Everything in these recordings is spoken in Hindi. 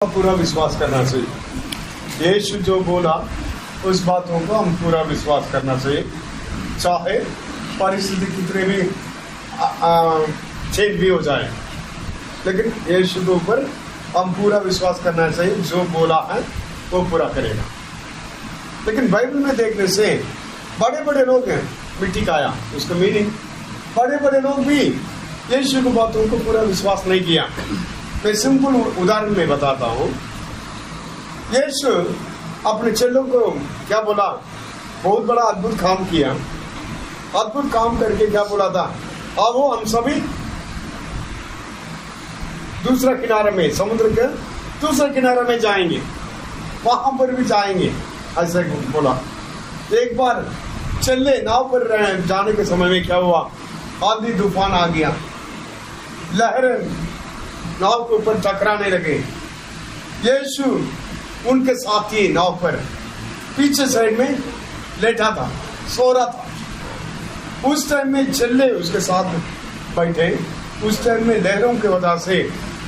पूरा विश्वास करना चाहिए। यीशु जो बोला उस बातों को हम पूरा विश्वास करना चाहिए, चाहे परिस्थिति कितने भी चेंज भी हो जाए, लेकिन यीशु के ऊपर हम पूरा विश्वास करना चाहिए। जो बोला है वो पूरा करेगा। लेकिन बाइबल में देखने से बड़े बड़े लोग हैं, मिट्टी काया उसका मीनिंग, बड़े बड़े लोग भी यीशु की बातों को पूरा विश्वास नहीं किया। मैं सिंपल उदाहरण में बताता हूँ। यीशु अपने चेलों को क्या बोला, बहुत बड़ा अद्भुत काम किया। अद्भुत काम करके क्या बोला था, अब वो हम सभी दूसरा किनारे में, समुद्र के दूसरा किनारे में जाएंगे, वहां पर भी जाएंगे, ऐसे बोला। एक बार चले नाव पर जाने के समय में क्या हुआ, आंधी तूफान आ गया, लहरें नाव के ऊपर टकराने लगे। यीशु उनके साथ ही नाव पर पीछे साइड में लेटा था, सो रहा था। उस टाइम में चेले उसके साथ बैठे। उस टाइम में लहरों की वजह से,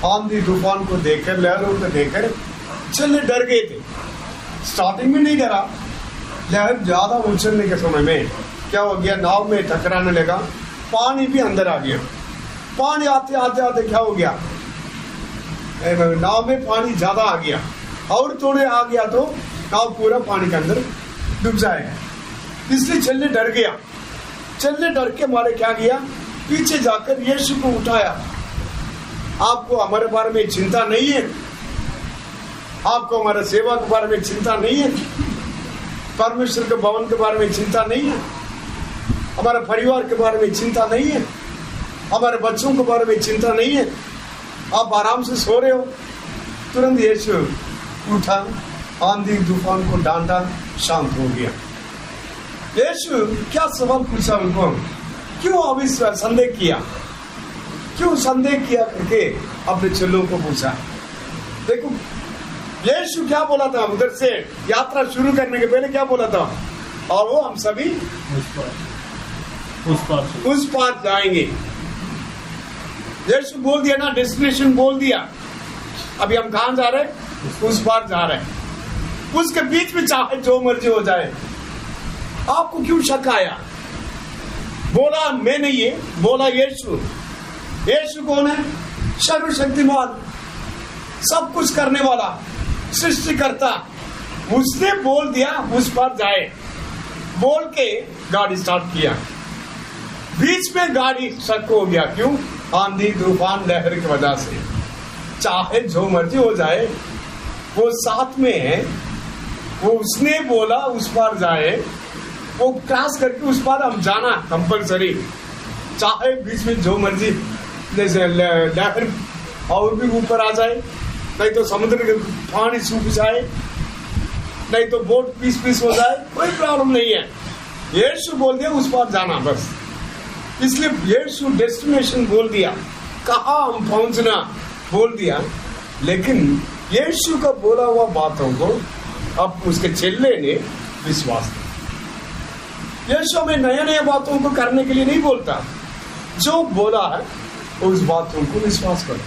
आंधी तूफान को देखकर, लहरों को देखकर चेले डर गए थे। स्टार्टिंग में नहीं डरा, लहर ज्यादा उछलने के समय में क्या हो गया, नाव में टकराने लगा, पानी भी अंदर आ गया। पानी आते आते आते क्या हो गया, नाव में पानी ज्यादा आ गया, और थोड़े आ गया तो नाव पूरा पानी के अंदर डूब जाएगा। इसलिए चेले डर गया। चेले डर के मारे क्या किया, पीछे जाकर यीशु को उठाया। आपको हमारे बारे में चिंता नहीं है, आपको हमारे सेवा के बारे में चिंता नहीं है, परमेश्वर के भवन के बारे में चिंता नहीं है, हमारे परिवार के बारे में चिंता नहीं है, हमारे बच्चों के बारे में चिंता नहीं है, आप आराम से सो रहे हो। तुरंत यीशु उठा, आंधी तूफान को डांटा, शांत हो गया। यीशु क्या सवाल पूछा उनको, क्यों अविश्वास, संदेह किया, क्यों संदेह किया करके अपने चेलों को पूछा। देखो यीशु क्या बोला था, उधर से यात्रा शुरू करने के पहले क्या बोला था, और वो हम सभी उस पार जाएंगे। यीशु बोल दिया ना, डेस्टिनेशन बोल दिया, अभी हम कहां जा रहे हैं, उस पार जा रहे हैं। उसके बीच में चाहे जो मर्जी हो जाए, आपको क्यों शक आया। बोला मैं नहीं है, बोला यीशु। यीशु कौन है, सर्वशक्तिमान, सब कुछ करने वाला, सृष्टिकर्ता। उसने बोल दिया उस पार जाए, बोल के गाड़ी स्टार्ट किया। बीच में गाड़ी शक हो गया, क्यों, आंधी तूफान लहर की वजह से। चाहे जो मर्जी हो जाए, वो साथ में है, वो उसने बोला उस पार जाए, वो क्रॉस करके उस पार हम जाना कंपलसरी। चाहे बीच में जो मर्जी जैसे लहर और भी ऊपर आ जाए, नहीं तो समुद्र के पानी सूख जाए, नहीं तो बोट पीस हो जाए, कोई प्रॉब्लम नहीं है। यीशु बोल दिया उस पार जाना, बस। इसलिए यीशु डेस्टिनेशन बोल दिया, कहाँ हम पहुंचना बोल दिया। लेकिन यीशु का बोला हुआ बातों को अब उसके चेले ने विश्वास किया। यीशु हमें नया नया बातों को करने के लिए नहीं बोलता, जो बोला है उस बातों को विश्वास करो,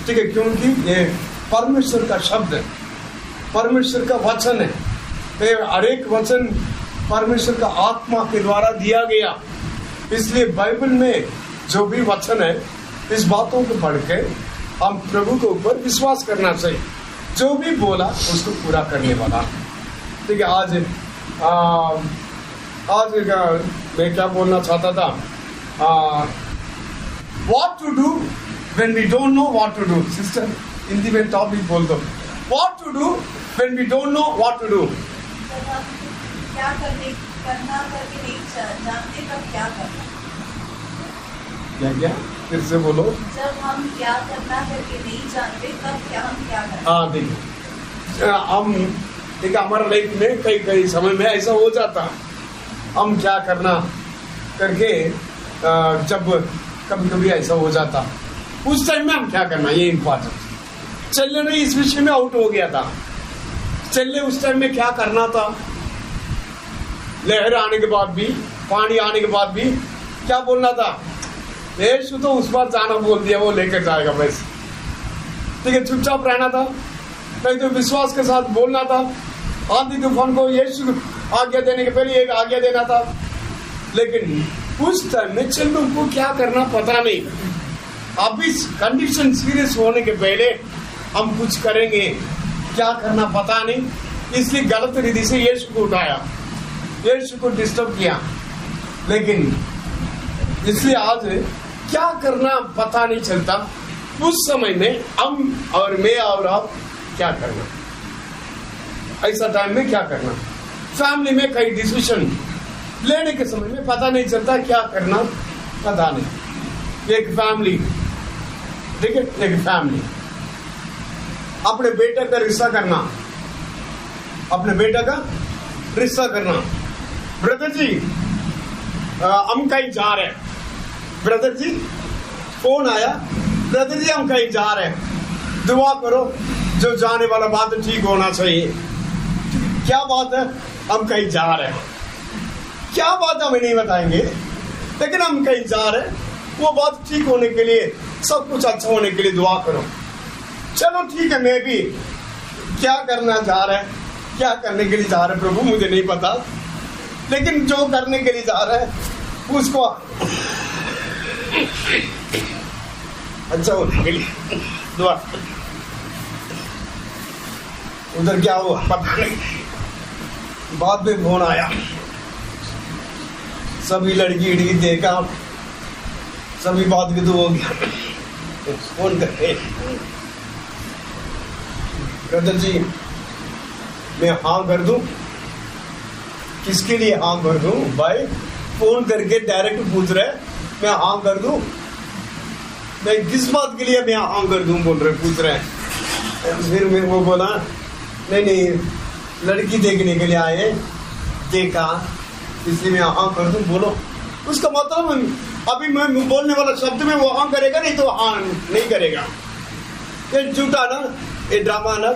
ठीक है, क्योंकि ये परमेश्वर का शब्द है, परमेश्वर का वचन है। हर एक वचन परमेश्वर का आत्मा के द्वारा दिया गया। इसलिए बाइबल में जो भी वचन है, इस बातों को पढ़ के हम प्रभु के ऊपर विश्वास करना चाहिए। जो भी बोला उसको पूरा करने वाला, ठीक है। आज मैं क्या बोलना चाहता था, what to do when we don't know what to do. Sister Hindi में टॉपिक बोल दो, what to do when we don't know what to do. क्या करना करके नहीं जानते तब क्या करना। क्या फिर से बोलो। जब हम क्या करना करके नहीं जानते तब क्या हम क्या करना। हाँ देखिए, हम देखिए हमारे लाइफ में कई समय में ऐसा हो जाता, हम क्या करना करके जब कभी ऐसा हो जाता, उस टाइम में हम क्या करना, ये इम्पोर्टेंट। चलने ने इस विषय में आउट हो गया था। चलने उस टाइम में क्या करना था, लहर आने के बाद भी, पानी आने के बाद भी क्या बोलना था, यीशु तो उस बार जाना बोल दिया, वो लेकर जाएगा बस। ठीक है, चुपचाप रहना था, नहीं तो विश्वास के साथ बोलना था। आंधी तूफान को यीशु आज्ञा देने के पहले एक आज्ञा देना था। लेकिन उस टाइम में चिल्ड्रन को क्या करना पता नहीं। अभी कंडीशन सीरियस होने के पहले हम कुछ करेंगे, क्या करना पता नहीं, इसलिए गलत रीति से यीशु को उठाया, यीशु को डिस्टर्ब किया। लेकिन इसलिए आज क्या करना पता नहीं चलता। उस समय में हम और मैं और आप क्या करना, ऐसा टाइम में क्या करना। फैमिली में कई डिसीजन लेने के समय में पता नहीं चलता क्या करना, पता नहीं। एक फैमिली, ठीक है, एक फैमिली अपने बेटे का रिश्ता करना, अपने बेटा का रिश्ता करना। ब्रदर जी हम कहीं जा रहे हैं, ब्रदर जी फोन आया, ब्रदर जी हम कहीं जा रहे हैं, दुआ करो, जो जाने वाला बात ठीक होना चाहिए। क्या बात है, हम कहीं जा रहे हैं, क्या बात हमें नहीं बताएंगे, लेकिन हम कहीं जा रहे हैं, वो बात ठीक होने के लिए, सब कुछ अच्छा होने के लिए दुआ करो। चलो ठीक है, मैं भी क्या करना जा रहा है, क्या करने के लिए जा रहे प्रभु मुझे नहीं पता, लेकिन जो करने के लिए जा रहा है उसको अच्छा होने के लिए दुआ। उधर क्या हुआ पता नहीं, बाद में फोन आया, सभी लड़की उड़की देखा, सभी बात की तो हो गया। फोन करके ब्रदर जी मैं हाँ कर दूं, किसके लिए हाँ कर दूं भाई, फोन करके डायरेक्ट पूछ रहे मैं हाँ कर दूं, मैं किस बात के लिए मैं हाँ कर दूं बोल रहे, पूछ रहे हैं। फिर मैं वो बोला नहीं लड़की देखने के लिए आए, देखा इसलिए मैं हाँ कर दूं, बोलो। उसका मतलब अभी मैं बोलने वाला शब्द में वो हाँ करेगा, नहीं तो हाँ नहीं करेगा। ये झूठा ना, ये ड्रामा ना,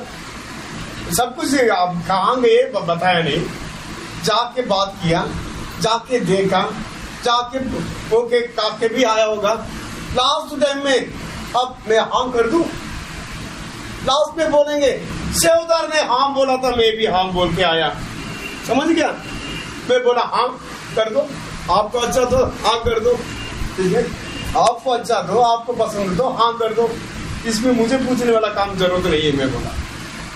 सब कुछ आप कहाँ गए बताया नहीं, जाके बात किया, जाके देखा, जाके ओके काके भी आया होगा। लास्ट टाइम में अब मैं हाँ कर दूं, लास्ट में बोलेंगे सेवदार ने हाँ बोला था, मैं भी हाँ बोल के आया, समझ गया। मैं बोला हाँ कर दो, आपको अच्छा तो हाँ कर दो, ठीक है, आपको अच्छा दो, आपको पसंद दो, हाँ कर दो, इसमें मुझे पूछने वाला काम जरूरत नहीं है। मैं बोला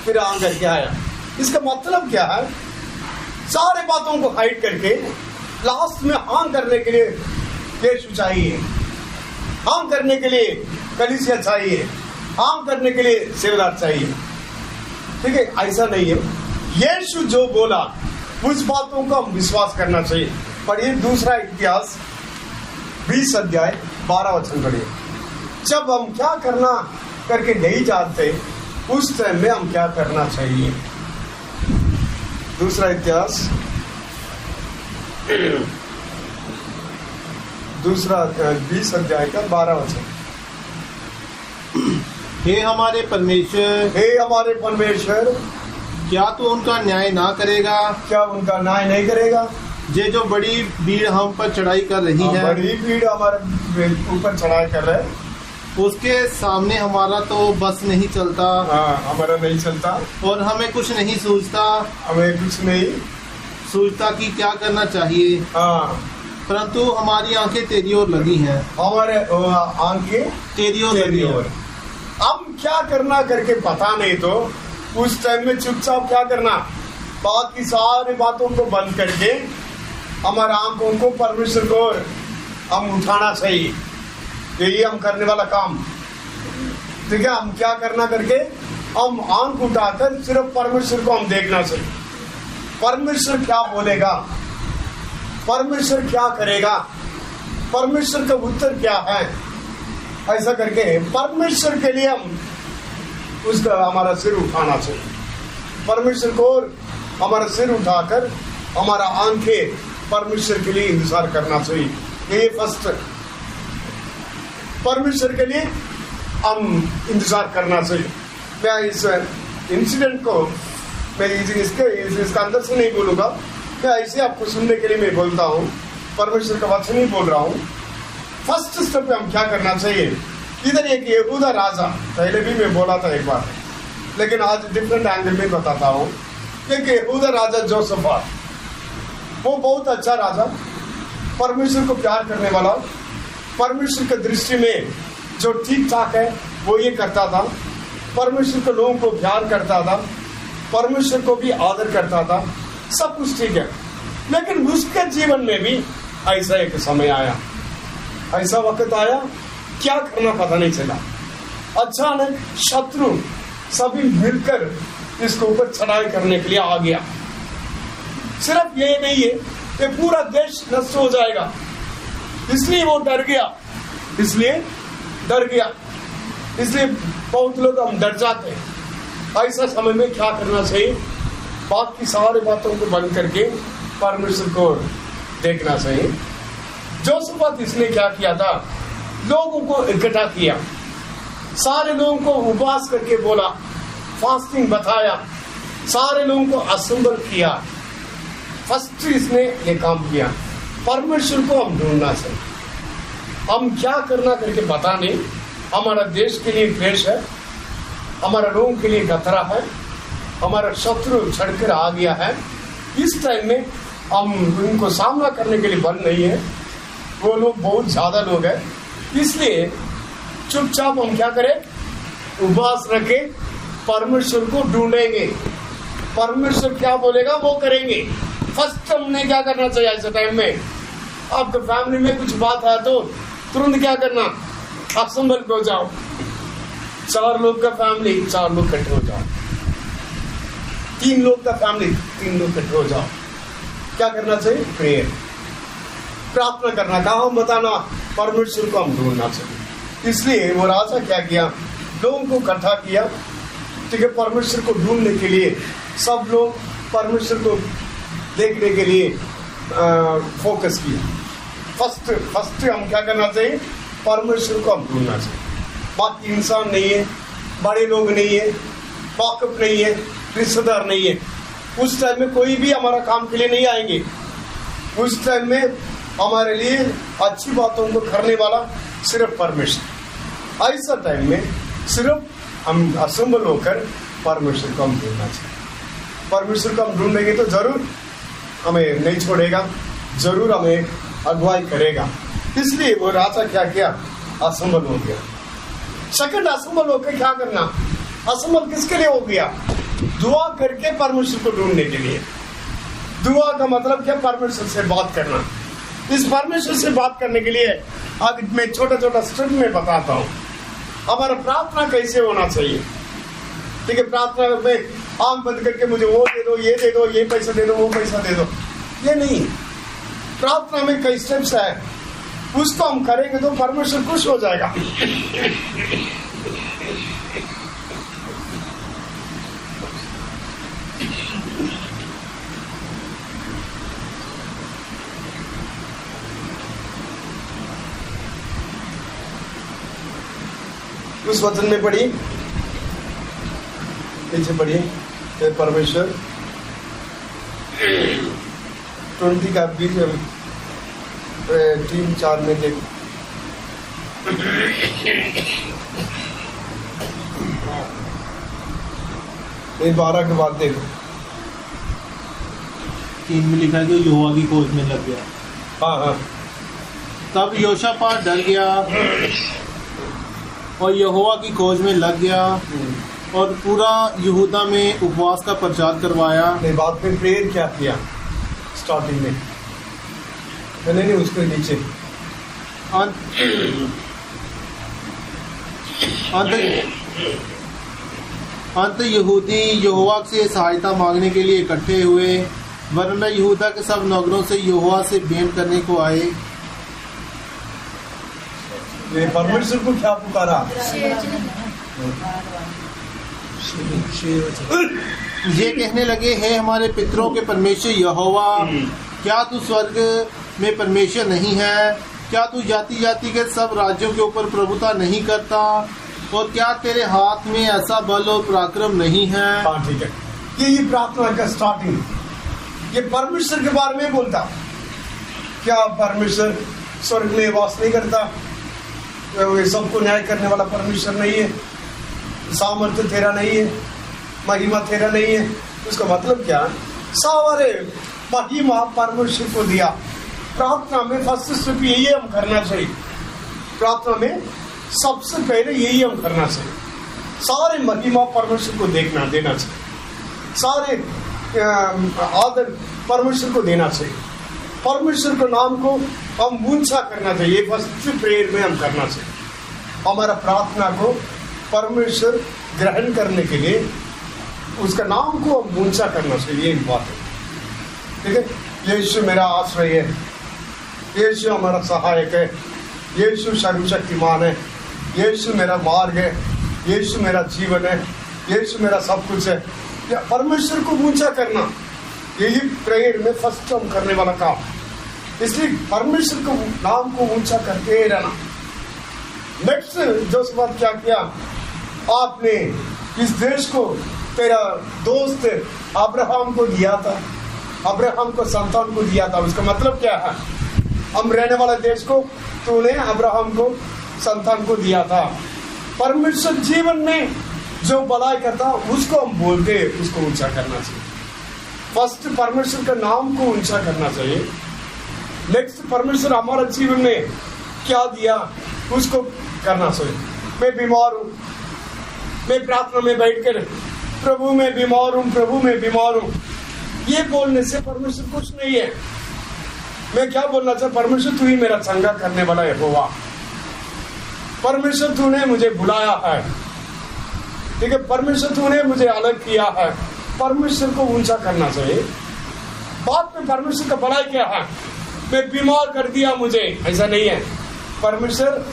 फिर हाँ करके आया। इसका मतलब क्या है, सारे बातों को हाइड करके लास्ट में हाँ करने के लिए यीशु चाहिए, हाँ करने के लिए कलीसिया चाहिए, हाँ करने के लिए सेवदार चाहिए, ठीक है। ऐसा नहीं है, यीशु जो बोला उस बातों को हम विश्वास करना चाहिए। पढ़िए दूसरा इतिहास 20 अध्याय 12 वचन पढ़िए। जब हम क्या करना करके नहीं जानते उस टाइम में हम क्या करना चाहिए। दूसरा इतिहास दूसरा 20 अध्याय का 12 वचन। हे हमारे परमेश्वर, हे हमारे परमेश्वर, क्या तू उनका न्याय ना करेगा, क्या उनका न्याय नहीं करेगा। ये जो बड़ी भीड़ हम पर चढ़ाई कर रही है, बड़ी भीड़ हमारे ऊपर चढ़ाई कर रहे हैं, उसके सामने हमारा तो बस नहीं चलता। हमारा नहीं चलता और हमें कुछ नहीं सूझता, हमें कुछ नहीं सूझता कि क्या करना चाहिए। परंतु हमारी आंखें तेरी ओर लगी हैं, हमारे आंखें तेरी ओर लगी हैं। हम क्या करना करके पता नहीं, तो उस टाइम में चुपचाप क्या करना, बाकी सारी बातों को बंद करके हमारे आंखों को परमेश्वर को हम उठाना चाहिए। यही हम करने वाला काम, ठीक है। हम क्या करना करके हम आंख उठाकर सिर्फ परमेश्वर को हम देखना चाहिए। परमेश्वर क्या बोलेगा, परमेश्वर क्या करेगा, परमेश्वर का उत्तर क्या है, ऐसा करके परमेश्वर के लिए हम उसका हमारा सिर उठाना चाहिए। परमेश्वर को हमारा सिर उठाकर हमारा आंखें परमेश्वर के लिए इंतजार करना चाहिए। ये फर्स्ट, परमेश्वर के लिए हम इंतजार करना चाहिए। मैं इस इंसिडेंट को मैं इसका अंदर से नहीं बोलूंगा, मैं ऐसे आपको सुनने के लिए मैं बोलता हूँ, परमेश्वर का वचन नहीं बोल रहा हूँ। फर्स्ट स्टेप पे हम क्या करना चाहिए, इधर एक यहूदा राजा, पहले भी मैं बोला था एक बार, लेकिन आज डिफरेंट एंगल में बताता हूँ। एक यहूदा राजा जोसफात, वो बहुत अच्छा राजा, परमेश्वर को प्यार करने वाला, परमेश्वर की दृष्टि में जो ठीक ठाक है वो ये करता था, परमेश्वर के लोगों को प्यार करता था, परमेश्वर को भी आदर करता था, सब कुछ ठीक है। लेकिन उसके जीवन में भी ऐसा एक समय आया, ऐसा वक्त आया, क्या करना पता नहीं चला। अचानक शत्रु सभी मिलकर इसके ऊपर चढ़ाई करने के लिए आ गया। सिर्फ ये नहीं है कि पूरा देश नष्ट हो जाएगा, इसलिए वो डर गया, इसलिए बहुत लोग हम डर जाते हैं। ऐसा समय में क्या करना चाहिए? बाकी सारी बातों को बंद करके परमेश्वर को देखना चाहिए। जोसफात इसने क्या किया था? लोगों को इकट्ठा किया, सारे लोगों को उपवास करके बोला, फास्टिंग बताया, सारे लोगों को असेंबल किया। फर्स्ट इसने ये काम किया, परमेश्वर को हम ढूंढना चाहिए। हम क्या करना करके पता नहीं, हमारा देश के लिए क्लेश है, हमारा लोगों के लिए खतरा है, हमारा शत्रु छड़कर आ गया है। इस टाइम में हम उनको सामना करने के लिए बल नहीं है, वो लोग बहुत ज्यादा लोग हैं, इसलिए चुपचाप हम क्या करें? उपवास रखे, परमेश्वर को ढूंढेंगे, परमेश्वर क्या बोलेगा वो करेंगे। फर्स्ट हमने क्या करना चाहिए ऐसे टाइम में? आपके फैमिली में कुछ बात है तो तुरंत क्या करना? असेंबल हो जाओ, 4 लोग का फैमिली 4 लोग इकट्ठे हो जाओ, 3 लोग का फैमिली 3 लोग इकट्ठे हो जाओ। क्या करना चाहिए? प्रेयर, प्रार्थना करना, काम बताना, परमेश्वर को हम ढूंढना चाहिए। इसलिए वो राजा क्या किया? लोगों को इकट्ठा किया, ठीक है, परमेश्वर को ढूंढने के लिए। सब लोग परमेश्वर को देखने के लिए फोकस किया। फर्स्ट हम क्या करना चाहिए? परमेश्वर को हम ढूंढना चाहिए। बाकी इंसान नहीं है, बड़े लोग नहीं है, वाकफ नहीं है, रिश्तेदार नहीं है, उस टाइम में कोई भी हमारा काम के लिए नहीं आएंगे। उस टाइम में हमारे लिए अच्छी बातों को करने वाला सिर्फ परमेश्वर। ऐसा टाइम में सिर्फ हम असेंबल होकर परमेश्वर को हम ढूंढना चाहिए। परमेश्वर को हम ढूंढेंगे तो जरूर हमें नहीं छोड़ेगा, जरूर हमें अगुवाई करेगा। इसलिए वो राजा क्या किया? असेंबल हो गया। सेकंड, असेंबल होकर क्या करना? असेंबल किसके लिए हो गया? दुआ करके परमेश्वर को ढूंढने के लिए। दुआ का मतलब क्या? परमेश्वर से बात करना। इस परमेश्वर से बात करने के लिए आज मैं छोटा छोटा स्टेप में बताता हूँ। हमारा प्रार्थना कैसे होना चाहिए, ठीक है? प्रार्थना में आंख बंद करके मुझे वो दे दो, ये दे दो, ये पैसा दे दो, वो पैसा दे दो, ये नहीं। प्रार्थना में कई स्टेप्स है, उसको हम करेंगे तो परमेश्वर खुश हो जाएगा। उस वचन में पढ़िए, पीछे पढ़िए, परमेश्वर 20 का 3-4 में देख। नहीं, 12 के बाद देखो। 3 में लिखा है कि यहोवा की खोज में लग गया। हाँ। तब योशापात डर गया और यहोवा की खोज में लग गया और पूरा यहूदा में उपवास का प्रचार करवाया। नहीं, बाद में प्रेयर क्या किया? स्टार्टिंग में नहीं, उसके नीचे अंत यहूदी यहोवा से सहायता मांगने के लिए इकट्ठे हुए, वरना यहूदा के सब नगरों से यहोवा से भेंट करने को आए। ये परमेश्वर को क्या पुकारा? ये कहने लगे, हे हमारे पितरों के परमेश्वर यहोवा, क्या तू स्वर्ग में परमेश्वर नहीं है? क्या तू जाति जाति के सब राज्यों के ऊपर प्रभुता नहीं करता? और क्या तेरे हाथ में ऐसा बल और पराक्रम नहीं है? हाँ, ठीक है। ये प्रार्थना का स्टार्टिंग, ये परमेश्वर के बारे में बोलता। क्या परमेश्वर स्वर्ग में वास नहीं करता? सबको न्याय करने वाला परमेश्वर नहीं है, सामर्थ्य तेरा नहीं है, महिमा तेरा नहीं है। उसका मतलब क्या? सारे महिमा परमेश्वर को दिया। प्रार्थना में फर्स्ट स्टेप यही हम करना चाहिए। प्रार्थना में सबसे पहले यही हम करना चाहिए। सारे महिमा परमेश्वर को देना चाहिए, सारे आदर परमेश्वर को देना चाहिए, परमेश्वर के नाम को हम ऊंचा करना चाहिए। फर्स्ट प्रेयर में हम करना चाहिए। हमारा प्रार्थना को परमेश्वर ग्रहण करने के लिए उसका नाम को हम ऊंचा करना चाहिए, ये बात है। ठीक है, यीशु मेरा आश्रय है, यीशु हमारा सहायक है, यीशु सर्वशक्तिमान है, यीशु मेरा मार्ग है, यीशु मेरा जीवन है, यीशु मेरा सब कुछ है। या परमेश्वर को ऊंचा करना, यही प्रेयर में फर्स्ट हम करने वाला काम। इसलिए परमेश्वर को नाम को ऊंचा करते रहना। नेक्स्ट जो बात क्या किया, आपने इस देश को तेरा दोस्त अब्राहम को दिया था, अब्राहम को संतान को दिया था। उसका मतलब क्या है? हम रहने वाले देश को तूने अब्राहम को संतान को दिया था। परमेश्वर जीवन में जो भलाई करता उसको हम बोलते, उसको ऊंचा करना चाहिए। फर्स्ट परमेश्वर का नाम को ऊंचा करना चाहिए। नेक्स्ट परमेश्वर हमारे जीवन में क्या दिया उसको करना चाहिए। मैं बीमार हूँ, मैं प्रार्थना में बैठकर प्रभु मैं बीमार हूँ, प्रभु मैं बीमार हूँ, ये बोलने से परमेश्वर कुछ नहीं है। मैं क्या बोलना चाहता? परमेश्वर तू ही मेरा चंगा करने वाला है। होगा परमेश्वर तूने मुझे बुलाया है, ठीक है, परमेश्वर तूने मुझे अलग किया है। परमेश्वर को ऊंचा करना चाहिए। बात में परमेश्वर का भलाई क्या है? मैं बीमार कर दिया मुझे, ऐसा नहीं है। परमेश्वर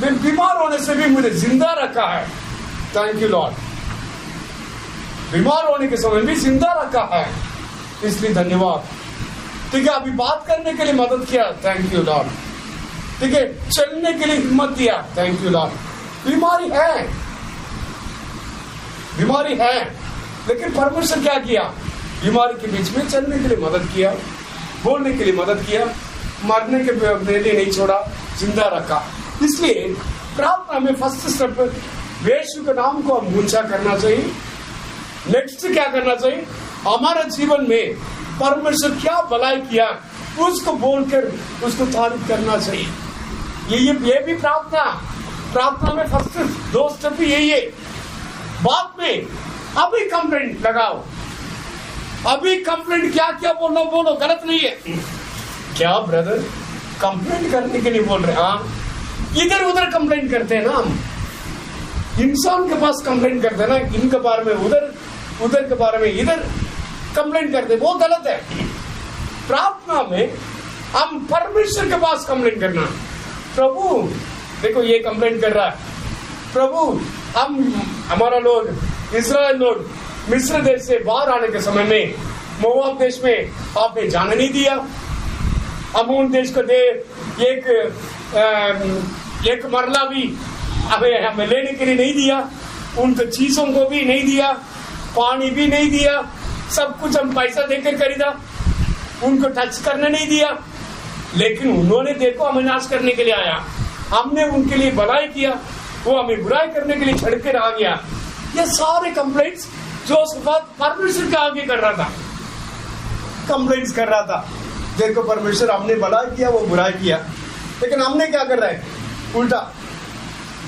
मैं बीमार होने से भी मुझे जिंदा रखा है, थैंक यू लॉर्ड। बीमार होने के समय भी जिंदा रखा है, इसलिए धन्यवाद। ठीक है, अभी बात करने के लिए मदद किया, थैंक यू लॉर्ड। ठीक है, चलने के लिए हिम्मत दिया, थैंक यू लॉर्ड। बीमारी है, बीमारी है, लेकिन परमेश्वर क्या किया? बीमारी के बीच में चलने के लिए मदद किया, बोलने के लिए मदद किया, मरने के लिए नहीं छोड़ा, जिंदा रखा। इसलिए प्रार्थना में फर्स्ट स्टेप यीशु के नाम को हम ऊंचा करना चाहिए। नेक्स्ट क्या करना चाहिए? हमारे जीवन में परमेश्वर क्या भलाई किया उसको बोलकर उसको तारीफ करना चाहिए। ये भी प्रार्थना में फर्स्ट दो स्टेप यही है। बाद में अभी कंप्लेंट लगाओ, अभी कंप्लेंट क्या क्या बोलो, गलत नहीं है। क्या ब्रदर कंप्लेंट करने के लिए बोल रहे? हाँ, इधर उधर कंप्लेंट करते हैं ना हम, इंसान के पास कंप्लेंट करते हैं ना, इनके बारे में उधर, उधर के बारे में इधर कंप्लेंट करते, वो गलत है। प्रार्थना में हम परमेश्वर के पास कंप्लेंट करना, प्रभु देखो ये कंप्लेंट कर रहा है, प्रभु हमारा लोग इस्राएल लोग मिस्र देश से बाहर आने के समय में मोआब देश में आपने जाने नहीं दिया, अमोन देश को दे एक मरला भी हमें लेने के लिए नहीं दिया, उनको चीजों को भी नहीं दिया, पानी भी नहीं दिया, सब कुछ हम पैसा देकर खरीदा, उनको टच करने नहीं दिया। लेकिन उन्होंने देखो हमें नाश करने के लिए आया, हमने उनके लिए भलाई किया, वो हमें बुराई करने के लिए छड़कर आ गया। ये सारे कंप्लेंट्स जो परमेश्वर के आगे कर रहा था, कंप्लेंट्स कर रहा था, देखो परमेश्वर हमने भलाई किया, वो बुराई किया, लेकिन हमने क्या कर रहे हैं? उल्टा,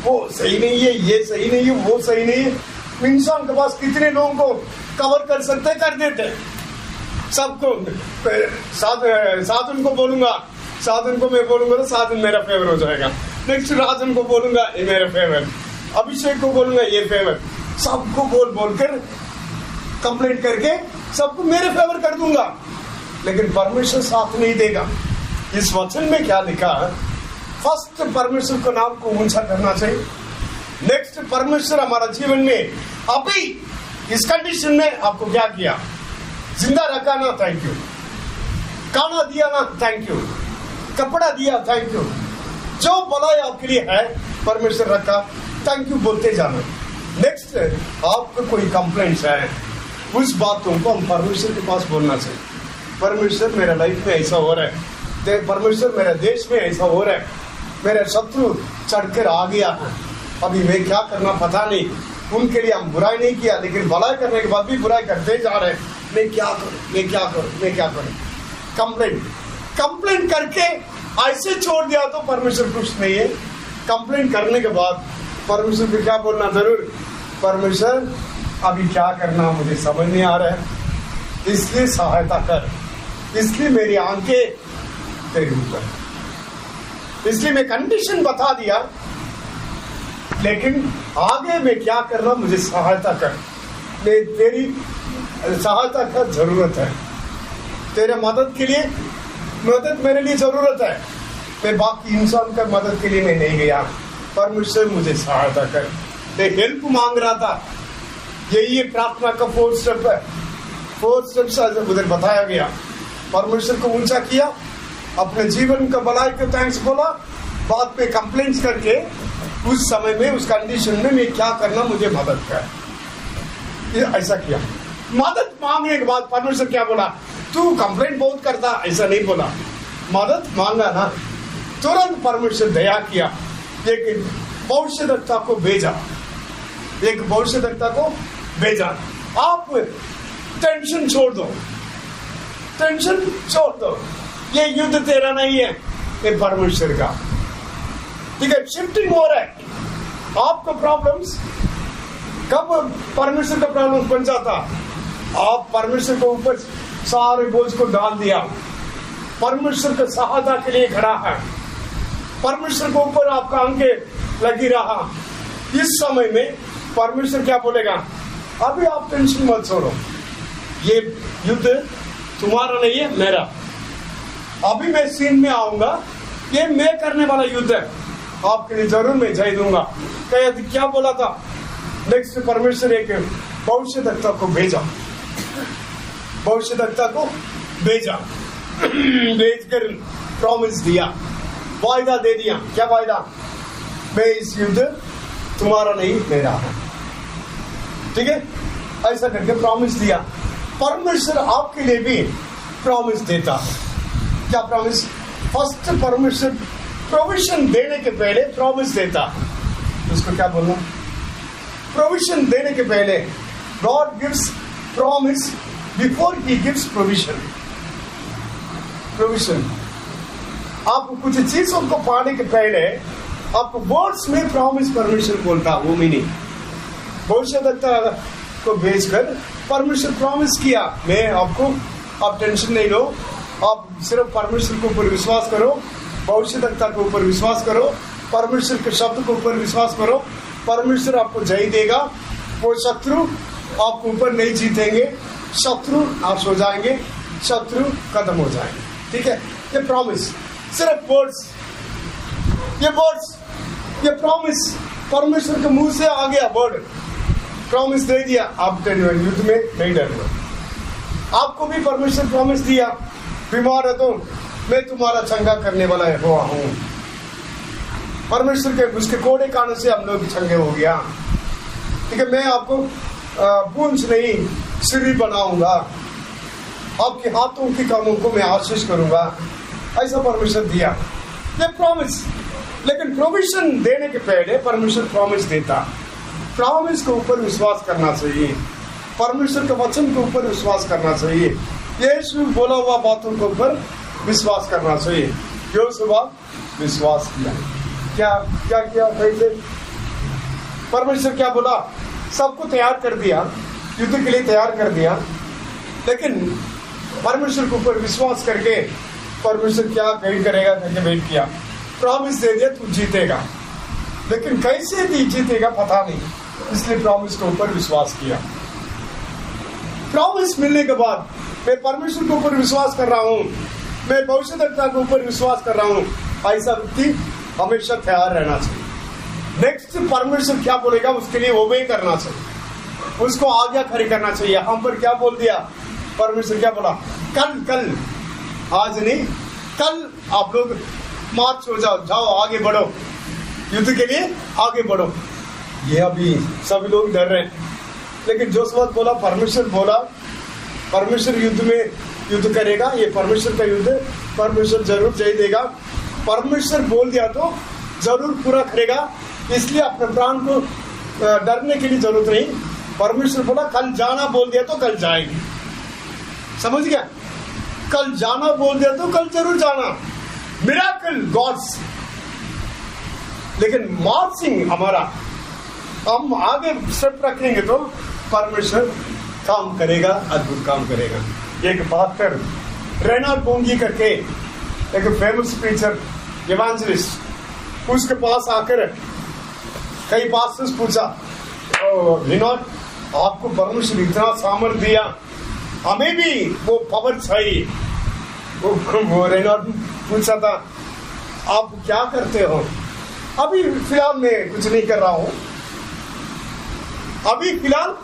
वो सही नहीं है, ये सही नहीं है, वो सही नहीं है। इंसान के पास कितने लोगों को कवर कर सकते, कर देते सबको। साधन को बोलूंगा, साधन को मैं बोलूंगा तो साधन मेरा फेवर हो जाएगा। नेक्स्ट राजन को बोलूंगा, ये मेरा फेवर। अभिषेक को बोलूंगा, ये फेवर। सबको बोल कर कंप्लेंट करके सबको मेरे फेवर कर दूंगा, लेकिन परमेश्वर साथ नहीं देगा। इस वचन में क्या लिखा है? फर्स्ट परमेश्वर को नाम को ऊंचा करना चाहिए। नेक्स्ट परमेश्वर हमारा जीवन में अभी इस कंडीशन में आपको क्या किया? जिंदा रखा ना, थैंक यू। खाना दिया ना, थैंक यू। कपड़ा दिया, थैंक यू। जो भलाई आपके लिए है परमेश्वर रखा, थैंक यू बोलते जाना। नेक्स्ट आपको कोई कंप्लेंट्स है, उस बातों को हम परमेश्वर के पास बोलना चाहिए। परमेश्वर मेरा लाइफ में ऐसा हो रहा है, परमेश्वर मेरे देश में ऐसा हो रहा है, मेरे शत्रु चढ़कर आ गया है, अभी मैं क्या करना पता नहीं। उनके लिए हम बुराई नहीं किया, लेकिन भलाई करने के बाद भी बुराई करते जा रहे हैं। मैं क्या करूं। कंप्लेंट करके ऐसे छोड़ दिया तो परमेश्वर खुश नहीं है। कंप्लेंट करने के बाद परमेश्वर को क्या बोलना जरूर, परमेश्वर अभी क्या करना मुझे समझ नहीं आ रहा है, इसलिए सहायता कर, इसलिए मेरी आंखें तेरे ऊपर, इसलिए मैं कंडीशन बता दिया, लेकिन आगे मैं क्या करना मुझे सहायता कर। मैं तेरी सहायता का जरूरत है, तेरे मदद के लिए मदद मेरे लिए जरूरत है। मैं बाकी इंसान का मदद के लिए मैं नहीं गया, परमेश्वर मुझे सहायता कर। मैं हेल्प मांग रहा था, यही प्रार्थना का 4 स्टेप है। 4 स्टेप उधर बताया गया। परमेश्वर को ऊंचा किया, अपने जीवन का भलाई को थैंक्स बोला, बाद में कंप्लेंट्स करके उस समय में उस कंडीशन में मैं क्या करना मुझे मदद कर, ऐसा किया। मदद मांगने के बाद परमेश्वर क्या बोला, तू कंप्लेंट बहुत करता, ऐसा नहीं बोला, मदद मांगा ना, तुरंत परमेश्वर दया किया, एक भविष्यद्वक्ता को भेजा, आप टेंशन छोड़ दो, ये युद्ध तेरा नहीं है, ये परमेश्वर का। ठीक है, शिफ्टिंग हो रहा है। आपका प्रॉब्लम्स कब परमेश्वर का प्रॉब्लम बन जाता, आप परमेश्वर के ऊपर सारे बोझ को डाल दिया, परमेश्वर के सहायता के लिए खड़ा है, परमेश्वर के ऊपर आपका आंखें लगी रहा। इस समय में परमेश्वर क्या बोलेगा, अभी आप टेंशन मत छोड़ो, ये युद्ध तुम्हारा नहीं है, मेरा। अभी मैं सीन में आऊंगा, ये मैं करने वाला युद्ध है, आपके लिए जरूर मैं जय दूंगा। क्या बोला था नेक्स्ट, परमेश्वर एक भविष्यद्वक्ता को भेजा, भेजकर प्रॉमिस दिया, वायदा दे दिया। क्या वायदा, मैं इस युद्ध तुम्हारा नहीं मेरा है। ठीक है, ऐसा करके प्रॉमिस दिया। परमेश्वर आपके लिए भी प्रॉमिस देता है। क्या प्रॉमिस, फर्स्ट परमेश्वर प्रोविजन देने के पहले प्रॉमिस देता, उसको क्या बोलना, प्रोविजन देने के पहले God gives promise before he gives provision. आपको कुछ चीजों को पाने के पहले आपको वर्ड्स में प्रॉमिस परमेश्वर बोलता, वो मीनिंग भविष्यद्वक्ता को भेजकर परमेश्वर प्रॉमिस किया, मैं आपको, आप टेंशन नहीं लो, आप सिर्फ परमेश्वर के ऊपर विश्वास करो, भविष्यद्वक्ता के ऊपर विश्वास करो, परमेश्वर के शब्द के ऊपर विश्वास करो, परमेश्वर आपको जय देगा, वो शत्रु आपके ऊपर नहीं जीतेंगे, शत्रु नाश हो जाएंगे, शत्रु खत्म हो जाएंगे। ठीक है, ये प्रॉमिस, सिर्फ वर्ड्स, ये प्रॉमिस परमेश्वर के मुंह से आ गया, वर्ड प्रॉमिस दे दिया, आप युद्ध में नहीं डरना। आपको भी परमेश्वर प्रॉमिस दिया, बीमार है तो मैं तुम्हारा चंगा करने वाला हुआ हूँ। परमेश्वर के उसके कोड़े कानों से हम लोग चंगे हो गया। ठीक है, मैं आपको पूंछ नहीं सीढ़ी बनाऊंगा, आपके हाथों के कामों को मैं आशीष करूंगा, ऐसा परमेश्वर दिया, ये प्रॉमिस। लेकिन प्रोविजन देने के पहले परमेश्वर प्रॉमिस देता, प्रॉमिस के ऊपर विश्वास करना चाहिए, परमेश्वर के वचन के ऊपर विश्वास करना चाहिए, यीशु बोला हुआ बातों के ऊपर विश्वास करना चाहिए। योशुआ विश्वास किया, क्या किया, कैसे परमेश्वर क्या बोला, सबको तैयार कर दिया, युद्ध के लिए तैयार कर दिया, लेकिन परमेश्वर के ऊपर विश्वास करके परमेश्वर क्या गाइड करेगा करके वेट किया, प्रॉमिस दे दिया तू जीतेगा, लेकिन कैसे भी जीतेगा पता नहीं, इसलिए प्रॉमिस के ऊपर विश्वास किया। प्रॉमिस मिलने के बाद मैं परमेश्वर के ऊपर विश्वास कर रहा हूँ, मैं भविष्यद्वक्ता के ऊपर विश्वास कर रहा हूँ, ऐसा व्यक्ति हमेशा तैयार रहना चाहिए। नेक्स्ट परमेश्वर क्या बोलेगा उसके लिए ओबे करना चाहिए, उसको आज्ञाकारी करना चाहिए। हम पर क्या बोल दिया परमेश्वर, क्या बोला, कल आज नहीं, कल आप लोग मार्च हो जाओ आगे बढ़ो, युद्ध के लिए आगे बढ़ो। ये अभी सभी लोग डर रहे हैं, लेकिन जो बात बोला परमेश्वर युद्ध में युद्ध करेगा, ये परमेश्वर का युद्ध, परमेश्वर जरूर जय देगा, परमेश्वर बोल दिया तो जरूर पूरा करेगा, इसलिए अपने प्राण को डरने की भी जरूरत नहीं। परमेश्वर बोला कल जाना बोल दिया तो कल जाएंगे, समझ गया? कल जाना बोल दिया तो कल जरूर जाना, मिराकल गॉड्स। लेकिन मार्चिंग हमारा, हम आगे स्टेप रखेंगे तो परमेश्वर काम करेगा, अद्भुत काम करेगा। एक पास्टर रेनाल्ड बोंगी करके एक फेमस प्रीचर इवेंजलिस्ट, उसके पास आकर कई पास्टर्स पूछा, रेनाल्ड आपको परमेश्वर इतना सामर्थ्य दिया, हमें भी वो पावर चाहिए। वो रेनाल्ड पूछा था आप क्या करते हो? अभी फिलहाल मैं कुछ नहीं कर रहा हूं, अभी फिलहाल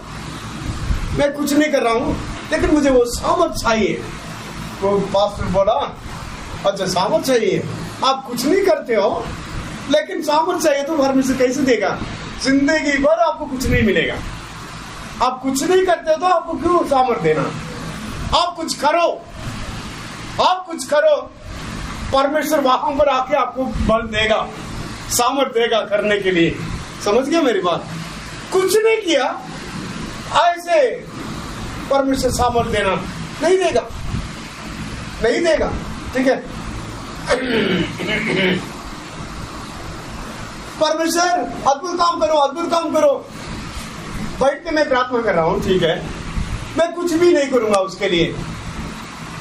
मैं कुछ नहीं कर रहा हूं, लेकिन मुझे वो सामर्थ चाहिए। वो पास्टर बोला अच्छा सामर्थ चाहिए, आप कुछ नहीं करते हो लेकिन सामर्थ चाहिए तो परमेश्वर कैसे देगा? जिंदगी भर आपको कुछ नहीं मिलेगा, आप कुछ नहीं करते हो तो आपको क्यों सामर्थ देना? आप कुछ करो, आप कुछ करो, परमेश्वर वहां पर आके आपको बल देगा, सामर्थ देगा करने के लिए। समझ गया मेरी बात? कुछ नहीं किया ऐसे परमेश्वर सामर्थ देना नहीं देगा, नहीं देगा, ठीक है? परमेश्वर अद्भुत काम करो, अद्भुत काम करो। बैठ के मैं प्रार्थना कर रहा हूं, ठीक है, मैं कुछ भी नहीं करूंगा उसके लिए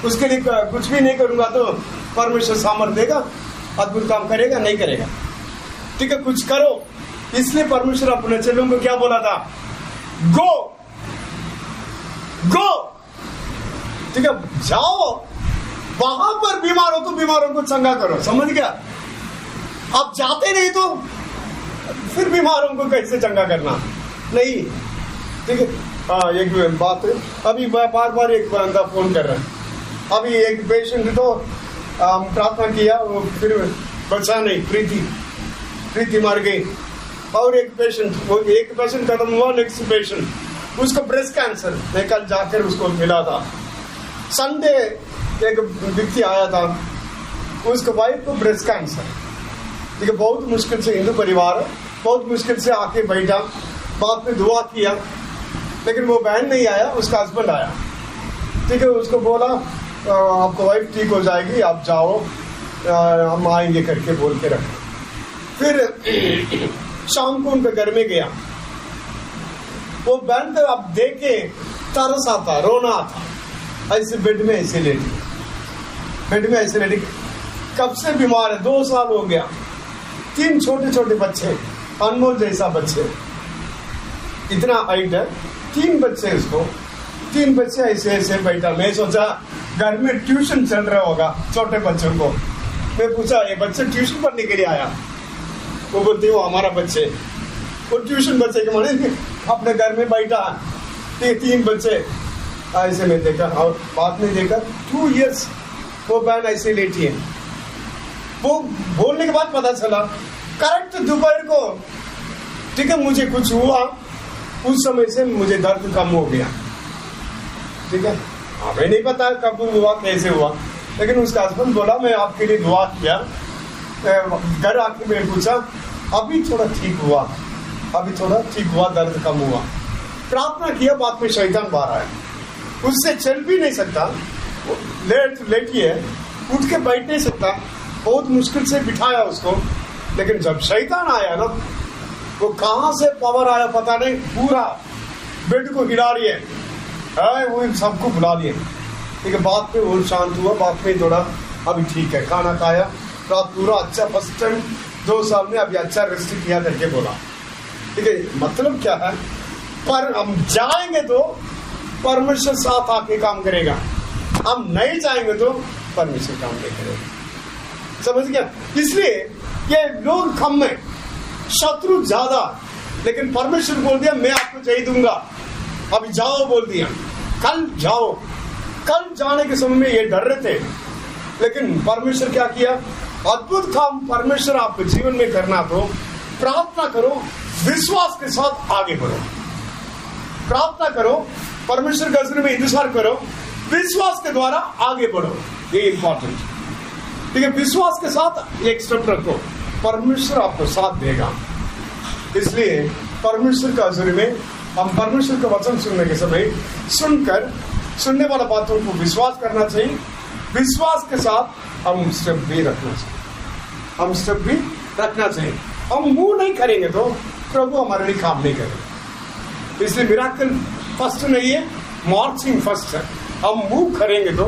कुछ भी नहीं करूंगा तो परमेश्वर सामर्थ देगा, अद्भुत काम करेगा? नहीं करेगा, ठीक है? कुछ करो। इसलिए परमेश्वर अपने चेलों को क्या बोला था? गो गो, ठीक है, जाओ, वहां पर बीमार हो तो बीमारों को चंगा करो। समझ गया? आप जाते नहीं तो फिर बीमारों को कैसे चंगा करना? नहीं, ठीक है? हाँ, एक बात है, अभी बार बार एक बंदा फोन कर रहा है। अभी एक पेशेंट तो प्रार्थना किया, वो फिर बचा नहीं, प्रीति मर गई। और एक पेशेंट खत्म हुआ, नेक्स्ट पेशेंट, उसको ब्रेस्ट कैंसर। मैं कल जाकर उसको मिला था। संडे एक व्यक्ति आया था, उसके वाइफ को ब्रेस्ट कैंसर, ठीक है, बहुत मुश्किल से, हिंदू परिवार है, बहुत मुश्किल से आके बैठा, बाद में दुआ किया, लेकिन वो बहन नहीं आया, उसका हस्बैंड आया, ठीक है? उसको बोला आपको वाइफ ठीक हो जाएगी, आप जाओ, हम आएंगे करके बोल के रखा। फिर शाम को उनके घर में गया, वो बहन को अब देखे तरस आता, रोना आता, ऐसे बेड में ऐसे लेटी, कब से बीमार है, 2 साल हो गया, 3 छोटे छोटे बच्चे, अनमोल जैसा बच्चे, इतना हाइट है, 3 बच्चे उसको, 3 बच्चे ऐसे ऐसे बैठा। मैं सोचा घर में ट्यूशन चल रहा होगा छोटे बच्चों को। मैं पूछा ये बच्चे ट्यूशन पढ़ने के लिए आया? वो बोलते वो हमारा बच्चे, वो ट्यूशन बच्चे के माने अपने घर में बैठा, 3 बच्चे ऐसे में देखा, और बाद में देखा 2 इयर्स वो बहन ऐसे लेटी है। वो बोलने के बाद पता चला करेक्ट दोपहर को, ठीक है, मुझे कुछ हुआ, उस समय से मुझे दर्द कम हो गया, ठीक है? हमें नहीं पता कब हुआ, कैसे हुआ, लेकिन उसका हस्बैंड बोला मैं आपके लिए दुआ किया, घर आके मैं पूछा अभी थोड़ा ठीक हुआ, दर्द कम हुआ, प्रार्थना किया, बाद में शैतान बाहर आया, उससे चल भी नहीं सकता, लेटी है, उठ के बैठ नहीं सकता, बहुत मुश्किल से बिठाया उसको। लेकिन जब शैतान आया ना, वो कहां से पावर आया पता नहीं, पूरा बेड को हिला रही है, वो सबको बुला लिए, ठीक है? बाद में वो शांत हुआ, बाद में थोड़ा अभी ठीक है, खाना खाया, रात पूरा अच्छा, फर्स्ट टाइम 2 साल में अभी अच्छा रेस्ट किया करके बोला, ठीक है? मतलब क्या है, पर हम जाएंगे तो परमेश्वर साथ आके काम करेगा, हम नहीं जाएंगे तो परमेश्वर काम नहीं करेगा। समझ गया? इसलिए ये लोग कम में, शत्रु ज्यादा, लेकिन परमेश्वर बोल दिया मैं आपको जय दूंगा, अभी जाओ बोल दिया, कल जाओ। कल जाने के समय में ये डर रहे थे, लेकिन परमेश्वर क्या किया? अद्भुत काम परमेश्वर आपके जीवन में करना तो प्रार्थना करो, विश्वास के साथ आगे बढ़ो, प्रार्थना करो, परमेश्वर के हज़ूर में इंतजार करो, विश्वास के द्वारा आगे बढ़ो, ये इंपॉर्टेंट। ठीक है, विश्वास के साथ एक स्टेप रखो, परमेश्वर आपको साथ देगा। इसलिए परमेश्वर का हजूरी में हम परमेश्वर का वचन सुनने के समय सुनने वाला बातों को विश्वास करना चाहिए। विश्वास के साथ हम स्टेप भी रखना चाहिए। हम मुंह नहीं करेंगे तो प्रभु हमारे लिए काम नहीं करेंगे। इसलिए मिराकल फर्स्ट नहीं है, मार्चिंग फर्स्ट है। हम मुंह करेंगे तो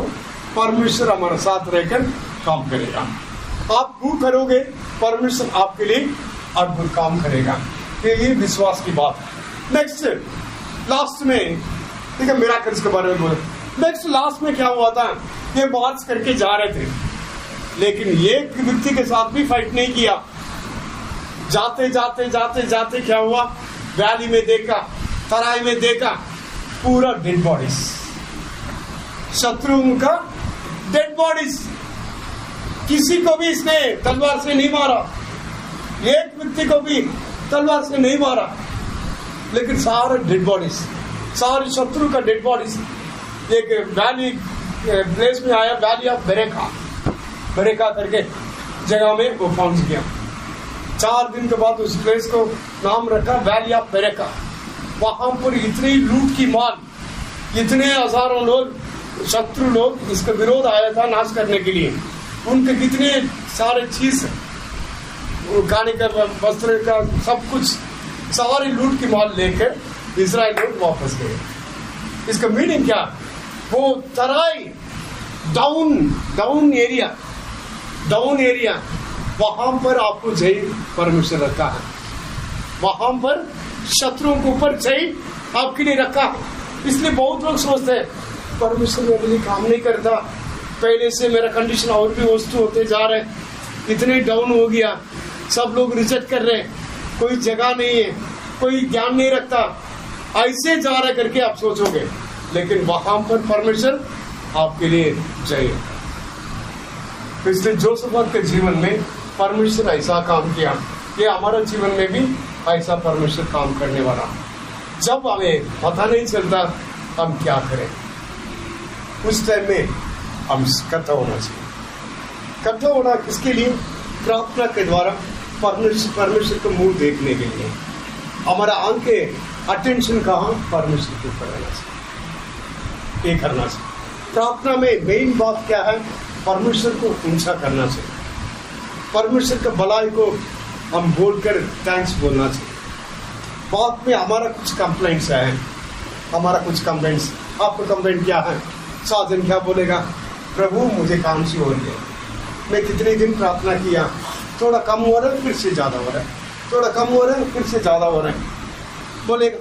परमेश्वर हमारे साथ रहकर काम करेगा। आप मुंह करोगे, परमेश्वर आपके लिए अद्भुत काम करेगा। ये विश्वास की बात है। नेक्स्ट लास्ट में, ठीक है, मिराकल्स के बारे में बोले। नेक्स्ट लास्ट में क्या हुआ था, ये मार्च करके जा रहे थे, लेकिन ये व्यक्ति के साथ भी फाइट नहीं किया। जाते जाते क्या हुआ, वैली में देखा, तराई में देखा, पूरा डेड बॉडीज, शत्रुओं का डेड बॉडीज। किसी को भी इसने तलवार से नहीं मारा, एक व्यक्ति को भी तलवार से नहीं मारा, लेकिन सारे डेड बॉडीज, सारे शत्रु का डेड बॉडीज एक वैली प्लेस में आया, वैली ऑफ बेरेका करके जगह में वो पहुंच गया। 4 दिन के बाद उस प्लेस को नाम रखा वैली ऑफ बेरेका। वहां पर इतनी लूट की मार, इतने हजारों लोग, शत्रु लोग इसका विरोध आया था नाश करने के लिए। उनके कितने सारे चीज, खाने का, वस्त्र का, सब कुछ, सारी लूट की माल लेकर इजराइल लोग वापस गए। इसका मीनिंग क्या, वो तराई डाउन एरिया वहां पर आपको जय परमेश्वर रखा है। वहां पर शत्रुओं के ऊपर जय आपके लिए रखा है। इसलिए बहुत लोग सोचते हैं परमेश्वर मेरे लिए काम नहीं करता, पहले से मेरा कंडीशन और भी वस्तु होते जा रहे, इतने डाउन हो गया, सब लोग रिजेक्ट कर रहे, कोई जगह नहीं है, कोई ज्ञान नहीं रखता, ऐसे जा रहा करके आप सोचोगे। लेकिन वहां पर परमेश्वर आपके लिए जय। इसलिए जोसेफ के जीवन में परमेश्वर ऐसा काम किया कि हमारा जीवन में भी ऐसा परमेश्वर काम करने वाला। जब हमें पता नहीं चलता हम क्या करें, उस टाइम में हम इकट्ठा होना चाहिए। इकट्ठा होना किसके लिए, प्रार्थना के द्वारा परमेश्वर को मुंह देखने के लिए। हमारा आंखें अटेंशन कहाँ, परमेश्वर के ऊपर रहना चाहिए, ये करना चाहिए। प्रार्थना में मेन बात क्या है, परमेश्वर को ऊंचा करना चाहिए। परमेश्वर के भलाई को हम बोलकर थैंक्स बोलना चाहिए। बाद में हमारा कुछ कंप्लेंट्स है, आपको कंप्लेंट क्या है, साजन क्या बोलेगा, प्रभु मुझे कांसी हो रही है, मैं कितने दिन प्रार्थना किया, थोड़ा कम हो रहा है फिर से ज्यादा हो रहा है, थोड़ा कम हो रहा है फिर से ज्यादा हो रहा है, बोलेगा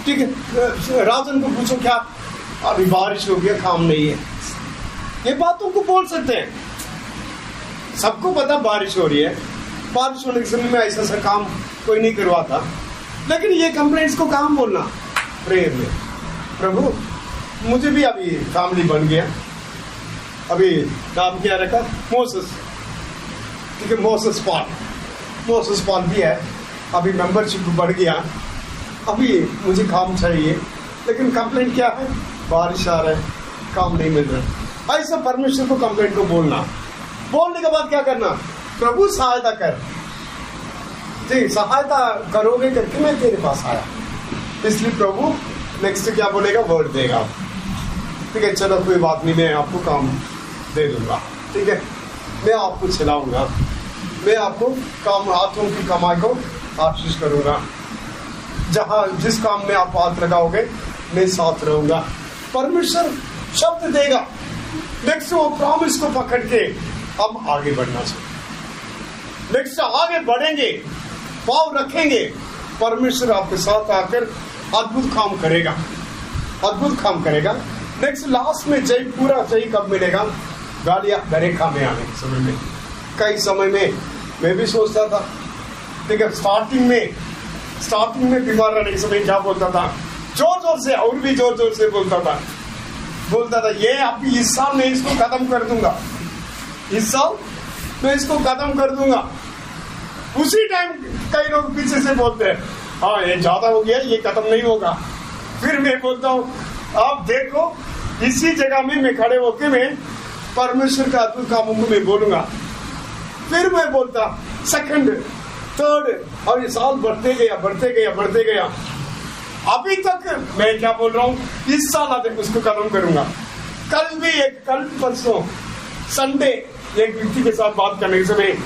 ठीक है। राजन को पूछो क्या, अभी बारिश हो गया, काम नहीं है, ये बातों को बोल सकते हैं। सबको पता बारिश हो रही है, बारिश होने के समय में ऐसा काम कोई नहीं करवाता, लेकिन ये कंप्लेंट्स को काम बोलना प्रेयर में, प्रभु मुझे भी अभी फैमिली बन गया, अभी नाम क्या रखा, मोसेस, ठीक है, मोसेस पॉल भी है, अभी मेंबरशिप बढ़ गया, अभी मुझे काम चाहिए, लेकिन कंप्लेंट क्या है, बारिश आ रहा है, काम नहीं मिल रहा। ऐसा परमेश्वर को कंप्लेंट को बोलने के बाद क्या करना, प्रभु सहायता कर, ठीक सहायता करोगे करके मैं तेरे पास आया, इसलिए प्रभु नेक्स्ट क्या बोलेगा, वर्ड देगा, ठीक है, चलो कोई बात नहीं, मैं आपको काम दे दूंगा, ठीक है, मैं आपको चलाऊंगा, मैं आपको काम, हाथों की कमाई को आशीष करूंगा, जहां जिस काम में आप हाथ लगाओगे मैं साथ रहूंगा। परमेश्वर शब्द देगा, नेक्स्ट वो प्रॉमिस को पकड़ के हम आगे बढ़ना चाहिए। नेक्स्ट आगे बढ़ेंगे, पाँव रखेंगे, परमेश्वर आपके साथ आकर अद्भुत काम करेगा। नेक्स्ट लास्ट में जय, पूरा जय कब मिलेगा, गालिया बेरेका में आने के समय में। कई समय में मैं भी सोचता था, ठीक है, स्टार्टिंग में बीमार रहने के समय क्या बोलता था, जोर से और भी जोर से बोलता था ये अभी इस साल मैं इसको खत्म कर दूंगा, इस साल मैं इसको खत्म कर दूंगा। उसी टाइम कई लोग पीछे से बोलते हैं, हाँ ये ज्यादा हो गया, ये खत्म नहीं होगा। फिर मैं बोलता हूँ आप देखो, इसी जगह में मैं खड़े होके मैं परमेश्वर का अद्भुत कामों को मैं बोलूंगा। फिर मैं बोलता सेकंड, थर्ड, और ये साल बढ़ते गया। अभी तक मैं क्या बोल रहा हूँ, इस साल आते उसको खत्म करूंगा। कल परसों संडे एक व्यक्ति के साथ बात करने के समय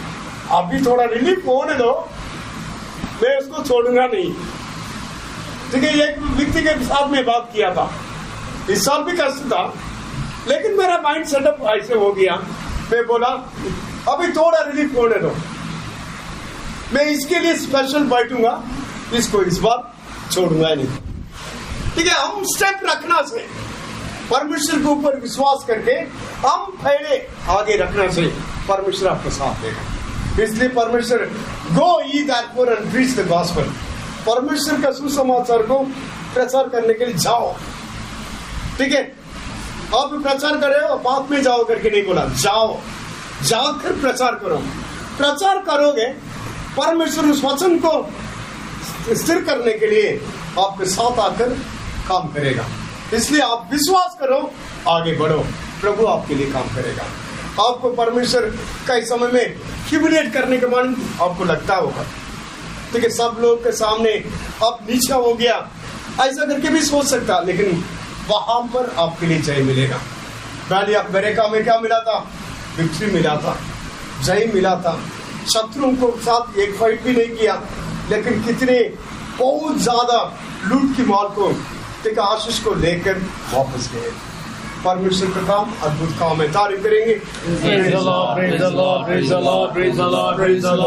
अभी थोड़ा रिलीफ होने दो, मैं उसको छोड़ूंगा नहीं। ठीक है, एक व्यक्ति के साथ में बात किया था, इस साल भी कष्ट था, लेकिन मेरा माइंड सेटअप ऐसे हो गया, मैं बोला अभी थोड़ा रिलीफ होने दो, मैं इसके लिए स्पेशल बैठूंगा, इसको इस बार छोड़ूंगा नहीं। ठीक है, हम स्टेप रखना से परमेश्वर के ऊपर विश्वास करके हम पहले आगे रखना से परमेश्वर आपको साथ देगा। इसलिए परमेश्वर गो ye therefore and preach the gospel, परमेश्वर का सुसमाचार को प्रचार करने के लिए जाओ। ठीक है, आप प्रचार करे और बात में जाओ करके नहीं बोला, जाओ, जाकर प्रचार करो। प्रचार करोगे, परमेश्वर उस वचन को स्थिर करने के लिए आपके साथ आकर काम करेगा। इसलिए आप विश्वास करो, आगे बढ़ो, प्रभु आपके लिए काम करेगा। आपको परमेश्वर कई समय में ह्यूमिलिएट करने के मन आपको लगता होगा, ठीक है, सब लोग के सामने आप नीचा हो गया, ऐसा करके भी सोच सकता, लेकिन वहां पर आपके लिए जय मिलेगा। पहले आप अमेरिका में क्या मिला था? विक्ट्री मिला था, जय मिला था। शत्रुओं को साथ एक फाइट भी नहीं किया, लेकिन कितने बहुत ज्यादा लूट की माल को, ठीक, आशीष को लेकर वापस गए। परमेश्वर का काम अद्भुत काम है, तारीफ करेंगे। Praise the Lord, praise the Lord, praise the Lord, praise the Lord, praise the Lord.